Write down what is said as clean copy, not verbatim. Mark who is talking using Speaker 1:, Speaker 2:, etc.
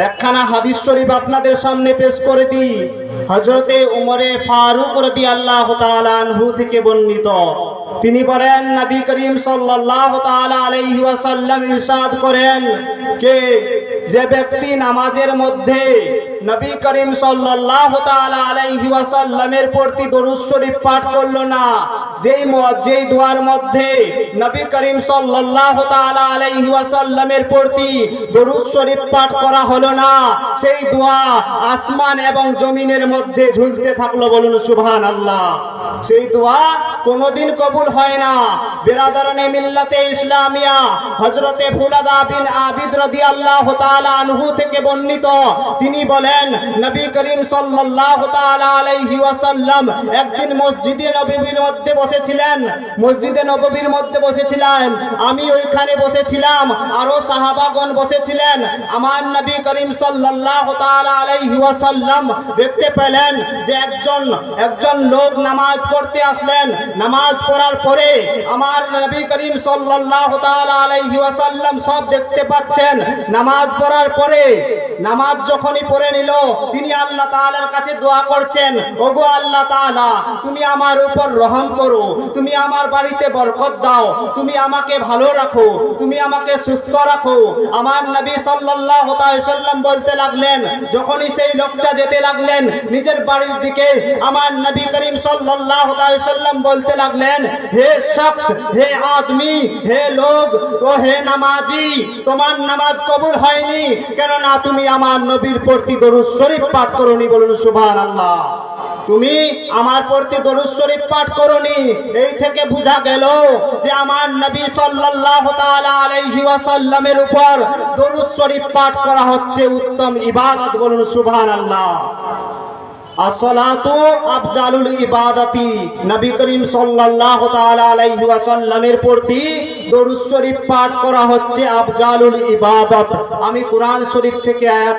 Speaker 1: একখানা হাদিস শরীফ আপনাদের সামনে পেশ করে দিই। হযরতে উমরে ফারুক রাদিয়াল্লাহু তাআলা আনহু থেকে বর্ণিত। তিনি বলেন, নবী করিম সাল্লাল্লাহু তাআলা আলাইহি ওয়াসাল্লাম ইরশাদ করেন যে যে ব্যক্তি নামাজের মধ্যে নবী করিম সাল্লাল্লাহু তাআলা আলাইহি ওয়াসাল্লামের প্রতি দরুদ শরীফ পাঠ করলো না, যেই দোয়ার মধ্যে নবী করিম সাল্লাল্লাহু তাআলা আলাইহি ওয়াসাল্লামের প্রতি দরুদ শরীফ পাঠ করা হলো না, সেই দোয়া আসমান এবং জমিনের মধ্যে ঝুলতে থাকলো। বলুন সুবহানাল্লাহ। সেই দোয়া কোনোদিন কবুল হয় না। বিরাদরানে মিল্লাতে ইসলামিয়া হযরতে ফুলাদা বিন আবিদ রাদিয়াল্লাহু তাআলা আনহু থেকে বর্ণিত, তিনি বলেন, নবী করিম সাল্লাল্লাহু তাআলা আলাইহি ওয়াসাল্লাম একদিন মসজিদে নববীর মধ্যে বসেছিলেন। আমি ওইখানে বসেছিলাম, আরো সাহাবাগণ বসেছিলেন। আমার নবী করিম সাল্লাল্লাহু তাআলা আলাইহি ওয়াসাল্লাম দেখতে পেলেন যে একজন লোক নামাজ পড়তে আসলেন। নামাজ পড়ার পরে আমার নবী করিম সাল্লাল্লাহু তাআলা আলাইহি ওয়াসাল্লাম সব দেখতে পাচ্ছেন। নামাজ পড়ার পরে নামাজ যখনই পড়ে নিল, তিনি আল্লাহ তাআলার কাছে দোয়া করছেন, ওগো আল্লাহ তাআলা, তুমি আমার উপর রহম করো, তুমি আমার বাড়িতে বরকত দাও, তুমি আমাকে ভালো রাখো, তুমি আমাকে সুস্থ রাখো। আমার নবী সাল্লাল্লাহু তাআলা সাল্লাম বলতে লাগলেন, যখনই সেই লোকটা যেতে লাগলেন নিজের বাড়ির দিকে, আমার নবী করিম সাল্লাল্লাহু তাআলা সাল্লাম বলতে লাগলেন, হে শখস, হে আদমি, হে লোক, ও হে নামাজি, তোমার নামাজ কবুল হয়নি, কেননা তুমি আমার নবীর প্রতি দরুদ শরীফ পাঠ করোনি। বলুন সুবহানাল্লাহ। তুমি আমার প্রতি দরুদ শরীফ পাঠ করোনি। এই থেকে বোঝা গেল যে আমার নবী সাল্লাল্লাহু তাআলা আলাইহি ওয়াসাল্লামের উপর দরুদ শরীফ পাঠ করা হচ্ছে উত্তম ইবাদত। বলুন সুবহানাল্লাহ। আসসালাতু আফজালুল ইবাদাতি, নবী করিম সাল্লাল্লাহু তাআলা আলাইহি ওয়াসাল্লামের প্রতি দরুদ শরীফ পাঠ করা হচ্ছে আফজালুল ইবাদত। আমি কোরআন শরীফ থেকে আয়াত